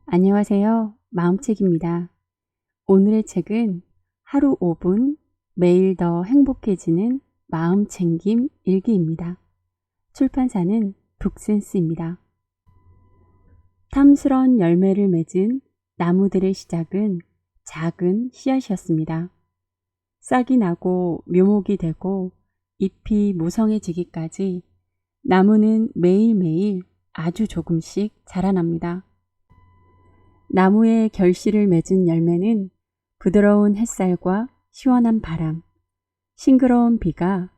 안녕하세요. 마음책입니다. 오늘의 책은 하루 5분 매일 더 행복해지는 마음챙김 일기입니다. 출판사는 북센스입니다. 탐스런 열매를 맺은 나무들의 시작은 작은 씨앗이었습니다. 싹이 나고 묘목이 되고 잎이 무성해지기까지 나무는 매일매일 아주 조금씩 자라납니다. 나무의 결실을 맺은 열매는 부드러운 햇살과 시원한 바람, 싱그러운 비가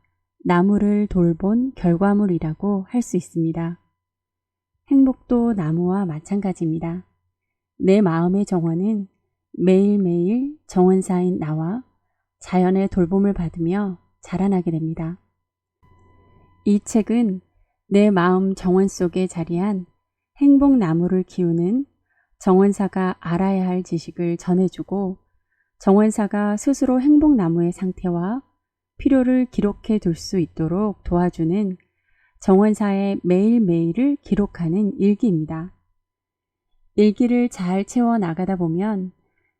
나무를 돌본 결과물이라고 할 수 있습니다. 행복도 나무와 마찬가지입니다. 내 마음의 정원은 매일매일 정원사인 나와 자연의 돌봄을 받으며 자라나게 됩니다. 이 책은 내 마음 정원 속에 자리한 행복나무를 키우는 정원사가 알아야 할 지식을 전해주고 정원사가 스스로 행복나무의 상태와 필요를 기록해 둘 수 있도록 도와주는 정원사의 매일매일을 기록하는 일기입니다. 일기를 잘 채워 나가다 보면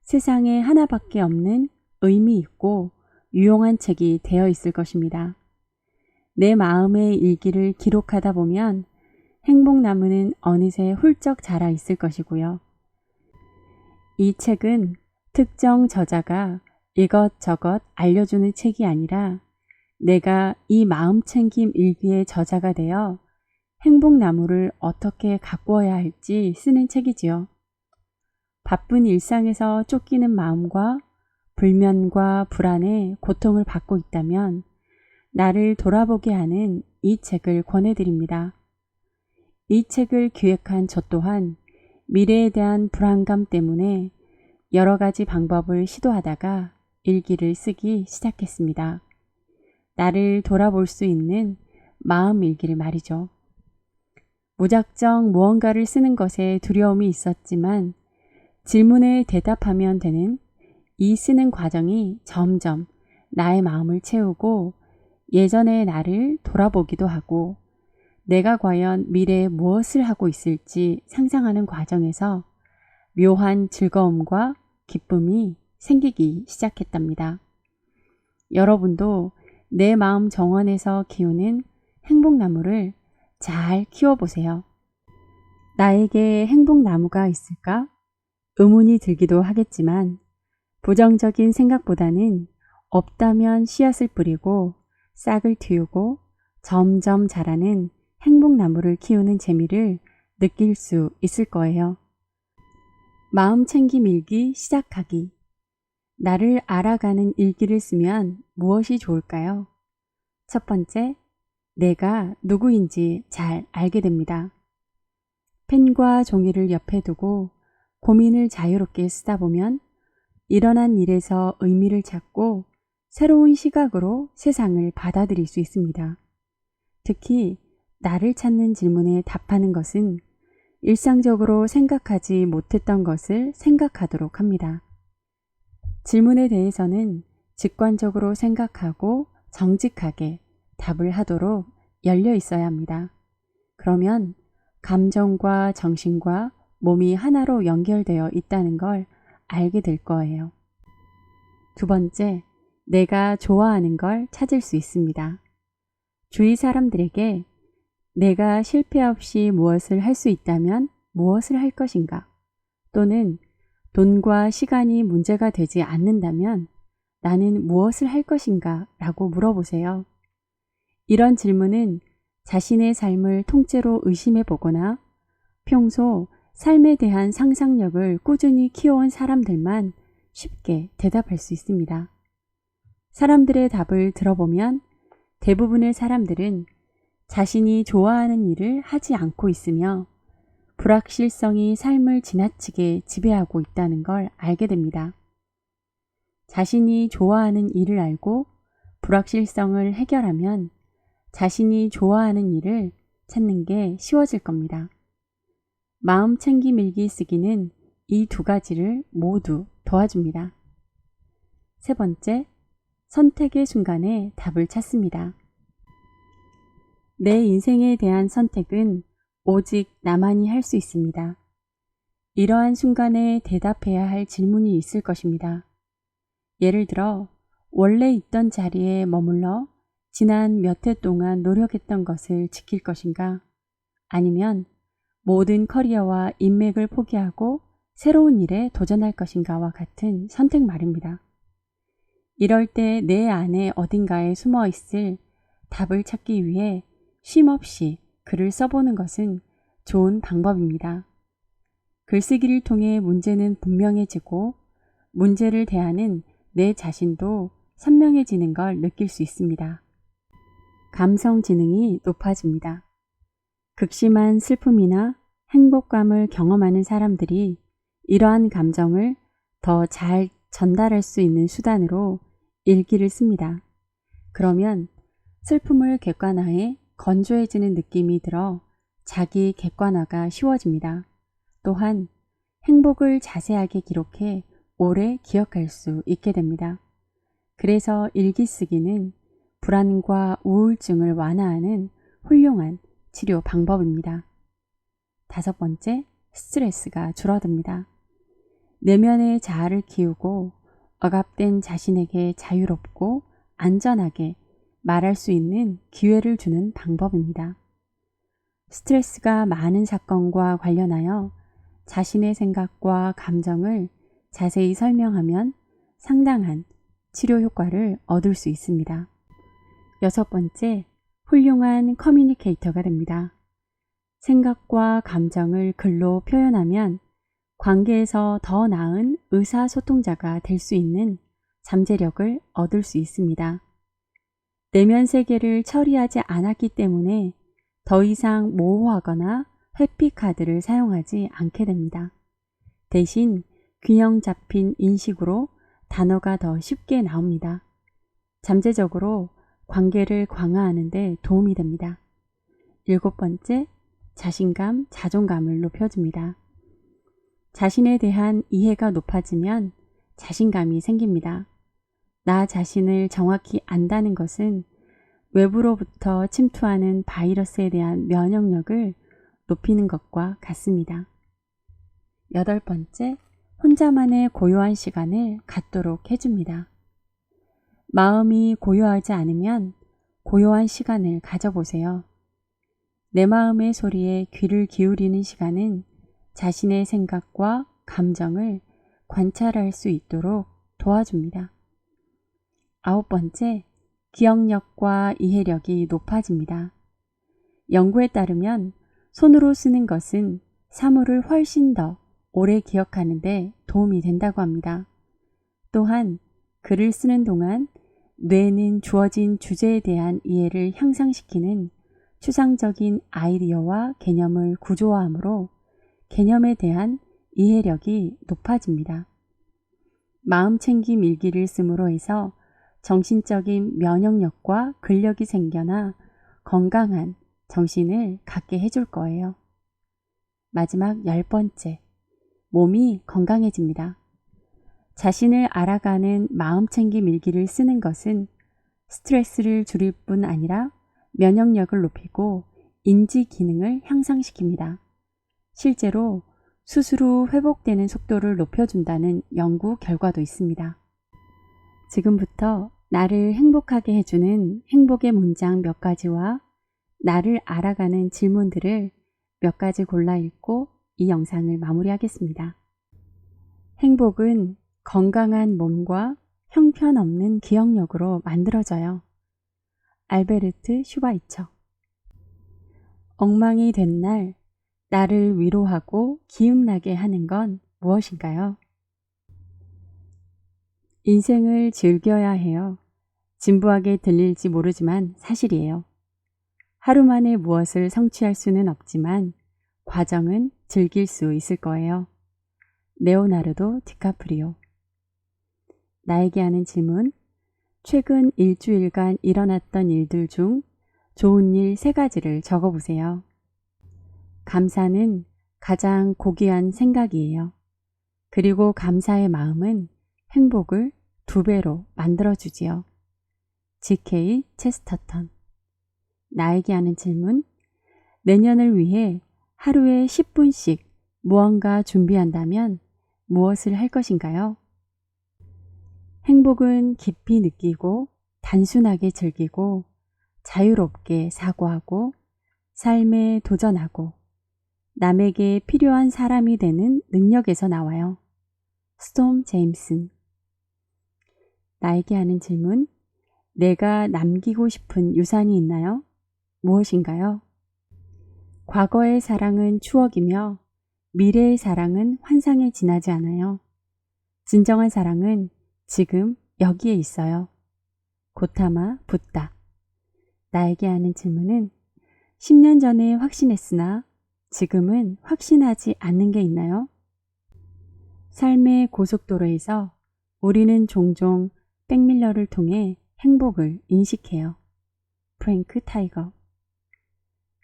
세상에 하나밖에 없는 의미 있고 유용한 책이 되어 있을 것입니다. 내 마음의 일기를 기록하다 보면 행복나무는 어느새 훌쩍 자라 있을 것이고요. 이 책은 특정 저자가 이것저것 알려주는 책이 아니라 내가 이 마음챙김 일기의 저자가 되어 행복나무를 어떻게 가꾸어야 할지 쓰는 책이지요. 바쁜 일상에서 쫓기는 마음과 불면과 불안에 고통을 받고 있다면 나를 돌아보게 하는 이 책을 권해드립니다. 이 책을 기획한 저 또한 미래에 대한 불안감 때문에 여러 가지 방법을 시도하다가 일기를 쓰기 시작했습니다. 나를 돌아볼 수 있는 마음 일기를 말이죠. 무작정 무언가를 쓰는 것에 두려움이 있었지만 질문에 대답하면 되는 이 쓰는 과정이 점점 나의 마음을 채우고 예전의 나를 돌아보기도 하고 내가 과연 미래에 무엇을 하고 있을지 상상하는 과정에서 묘한 즐거움과 기쁨이 생기기 시작했답니다. 여러분도 내 마음 정원에서 키우는 행복나무를 잘 키워보세요. 나에게 행복나무가 있을까? 의문이 들기도 하겠지만 부정적인 생각보다는 없다면 씨앗을 뿌리고 싹을 틔우고 점점 자라는 행복나무를 키우는 재미를 느낄 수 있을 거예요. 마음챙김 일기 시작하기. 나를 알아가는 일기를 쓰면 무엇이 좋을까요? 첫 번째, 내가 누구인지 잘 알게 됩니다. 펜과 종이를 옆에 두고 고민을 자유롭게 쓰다 보면 일어난 일에서 의미를 찾고 새로운 시각으로 세상을 받아들일 수 있습니다. 특히 나를 찾는 질문에 답하는 것은 일상적으로 생각하지 못했던 것을 생각하도록 합니다. 질문에 대해서는 직관적으로 생각하고 정직하게 답을 하도록 열려 있어야 합니다. 그러면 감정과 정신과 몸이 하나로 연결되어 있다는 걸 알게 될 거예요. 두 번째, 내가 좋아하는 걸 찾을 수 있습니다. 주위 사람들에게 내가 실패 없이 무엇을 할 수 있다면 무엇을 할 것인가? 또는 돈과 시간이 문제가 되지 않는다면 나는 무엇을 할 것인가? 라고 물어보세요. 이런 질문은 자신의 삶을 통째로 의심해 보거나 평소 삶에 대한 상상력을 꾸준히 키워온 사람들만 쉽게 대답할 수 있습니다. 사람들의 답을 들어보면 대부분의 사람들은 자신이 좋아하는 일을 하지 않고 있으며 불확실성이 삶을 지나치게 지배하고 있다는 걸 알게 됩니다. 자신이 좋아하는 일을 알고 불확실성을 해결하면 자신이 좋아하는 일을 찾는 게 쉬워질 겁니다. 마음챙김 일기 쓰기는 이 두 가지를 모두 도와줍니다. 세 번째, 선택의 순간에 답을 찾습니다. 내 인생에 대한 선택은 오직 나만이 할 수 있습니다. 이러한 순간에 대답해야 할 질문이 있을 것입니다. 예를 들어 원래 있던 자리에 머물러 지난 몇 해 동안 노력했던 것을 지킬 것인가? 아니면 모든 커리어와 인맥을 포기하고 새로운 일에 도전할 것인가와 같은 선택 말입니다. 이럴 때 내 안에 어딘가에 숨어 있을 답을 찾기 위해 쉼없이 글을 써보는 것은 좋은 방법입니다. 글쓰기를 통해 문제는 분명해지고 문제를 대하는 내 자신도 선명해지는 걸 느낄 수 있습니다. 감성 지능이 높아집니다. 극심한 슬픔이나 행복감을 경험하는 사람들이 이러한 감정을 더 잘 전달할 수 있는 수단으로 일기를 씁니다. 그러면 슬픔을 객관화해 건조해지는 느낌이 들어 자기 객관화가 쉬워집니다. 또한 행복을 자세하게 기록해 오래 기억할 수 있게 됩니다. 그래서 일기 쓰기는 불안과 우울증을 완화하는 훌륭한 치료 방법입니다. 5번째, 스트레스가 줄어듭니다. 내면의 자아를 키우고 억압된 자신에게 자유롭고 안전하게 말할 수 있는 기회를 주는 방법입니다. 스트레스가 많은 사건과 관련하여 자신의 생각과 감정을 자세히 설명하면 상당한 치료 효과를 얻을 수 있습니다. 6번째, 훌륭한 커뮤니케이터가 됩니다. 생각과 감정을 글로 표현하면 관계에서 더 나은 의사소통자가 될 수 있는 잠재력을 얻을 수 있습니다. 내면 세계를 처리하지 않았기 때문에 더 이상 모호하거나 회피카드를 사용하지 않게 됩니다. 대신 균형 잡힌 인식으로 단어가 더 쉽게 나옵니다. 잠재적으로 관계를 강화하는 데 도움이 됩니다. 7번째, 자신감, 자존감을 높여줍니다. 자신에 대한 이해가 높아지면 자신감이 생깁니다. 나 자신을 정확히 안다는 것은 외부로부터 침투하는 바이러스에 대한 면역력을 높이는 것과 같습니다. 8번째, 혼자만의 고요한 시간을 갖도록 해줍니다. 마음이 고요하지 않으면 고요한 시간을 가져보세요. 내 마음의 소리에 귀를 기울이는 시간은 자신의 생각과 감정을 관찰할 수 있도록 도와줍니다. 9번째, 기억력과 이해력이 높아집니다. 연구에 따르면 손으로 쓰는 것은 사물을 훨씬 더 오래 기억하는 데 도움이 된다고 합니다. 또한 글을 쓰는 동안 뇌는 주어진 주제에 대한 이해를 향상시키는 추상적인 아이디어와 개념을 구조화하므로 개념에 대한 이해력이 높아집니다. 마음챙김 일기를 씀으로 해서 정신적인 면역력과 근력이 생겨나 건강한 정신을 갖게 해줄 거예요. 마지막 10번째, 몸이 건강해집니다. 자신을 알아가는 마음챙김 일기를 쓰는 것은 스트레스를 줄일 뿐 아니라 면역력을 높이고 인지 기능을 향상시킵니다. 실제로 수술 후 회복되는 속도를 높여준다는 연구 결과도 있습니다. 지금부터 나를 행복하게 해주는 행복의 문장 몇 가지와 나를 알아가는 질문들을 몇 가지 골라 읽고 이 영상을 마무리하겠습니다. 행복은 건강한 몸과 형편없는 기억력으로 만들어져요. 알베르트 슈바이처. 엉망이 된 날 나를 위로하고 기운나게 하는 건 무엇인가요? 인생을 즐겨야 해요. 진부하게 들릴지 모르지만 사실이에요. 하루 만에 무엇을 성취할 수는 없지만 과정은 즐길 수 있을 거예요. 레오나르도 디카프리오. 나에게 하는 질문. 최근 일주일간 일어났던 일들 중 좋은 일 3가지를 적어보세요. 감사는 가장 고귀한 생각이에요. 그리고 감사의 마음은 행복을 2배로 만들어주지요. G.K. 체스터턴. 나에게 하는 질문. 내년을 위해 하루에 10분씩 무언가 준비한다면 무엇을 할 것인가요? 행복은 깊이 느끼고 단순하게 즐기고 자유롭게 사고하고 삶에 도전하고 남에게 필요한 사람이 되는 능력에서 나와요. 스톰 제임슨. 나에게 하는 질문. 내가 남기고 싶은 유산이 있나요? 무엇인가요? 과거의 사랑은 추억이며 미래의 사랑은 환상에 지나지 않아요. 진정한 사랑은 지금 여기에 있어요. 고타마 붓다. 나에게 하는 질문은 10년 전에 확신했으나 지금은 확신하지 않는 게 있나요? 삶의 고속도로에서 우리는 종종 백밀러를 통해 행복을 인식해요. 프랭크 타이거.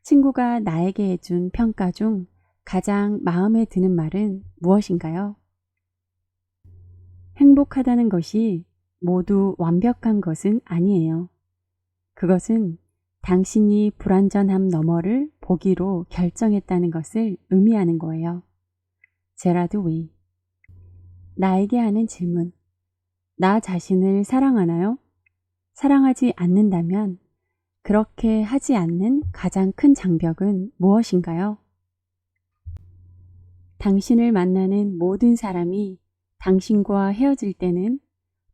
친구가 나에게 해준 평가 중 가장 마음에 드는 말은 무엇인가요? 행복하다는 것이 모두 완벽한 것은 아니에요. 그것은 당신이 불완전함 너머를 보기로 결정했다는 것을 의미하는 거예요. 제라드 웨이. 나에게 하는 질문. 나 자신을 사랑하나요? 사랑하지 않는다면 그렇게 하지 않는 가장 큰 장벽은 무엇인가요? 당신을 만나는 모든 사람이 당신과 헤어질 때는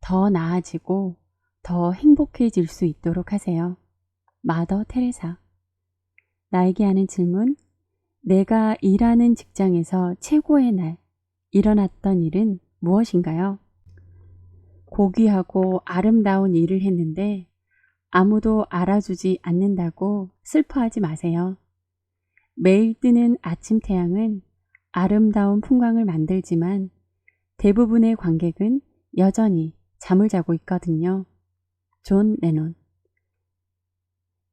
더 나아지고 더 행복해질 수 있도록 하세요. 마더 테레사. 나에게 하는 질문. 내가 일하는 직장에서 최고의 날, 일어났던 일은 무엇인가요? 고귀하고 아름다운 일을 했는데 아무도 알아주지 않는다고 슬퍼하지 마세요. 매일 뜨는 아침 태양은 아름다운 풍광을 만들지만 대부분의 관객은 여전히 잠을 자고 있거든요. 존 레논.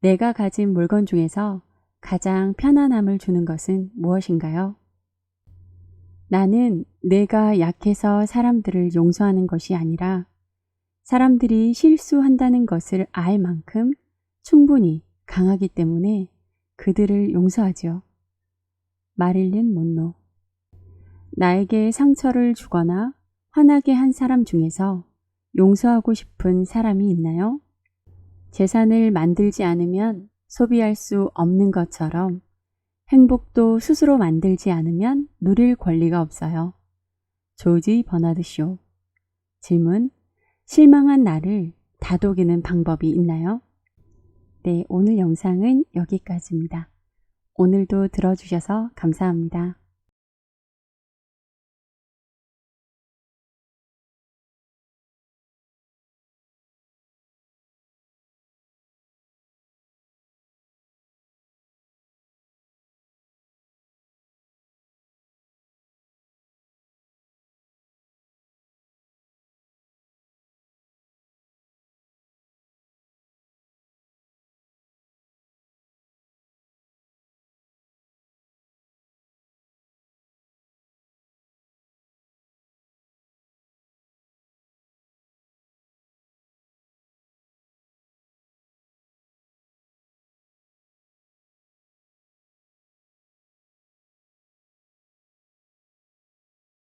내가 가진 물건 중에서 가장 편안함을 주는 것은 무엇인가요? 나는 내가 약해서 사람들을 용서하는 것이 아니라 사람들이 실수한다는 것을 알 만큼 충분히 강하기 때문에 그들을 용서하지요. 마릴린 monroe. 나에게 상처를 주거나 화나게 한 사람 중에서 용서하고 싶은 사람이 있나요? 재산을 만들지 않으면 소비할 수 없는 것처럼 행복도 스스로 만들지 않으면 누릴 권리가 없어요. 조지 버나드 쇼. 질문. 실망한 나를 다독이는 방법이 있나요? 네, 오늘 영상은 여기까지입니다. 오늘도 들어주셔서 감사합니다.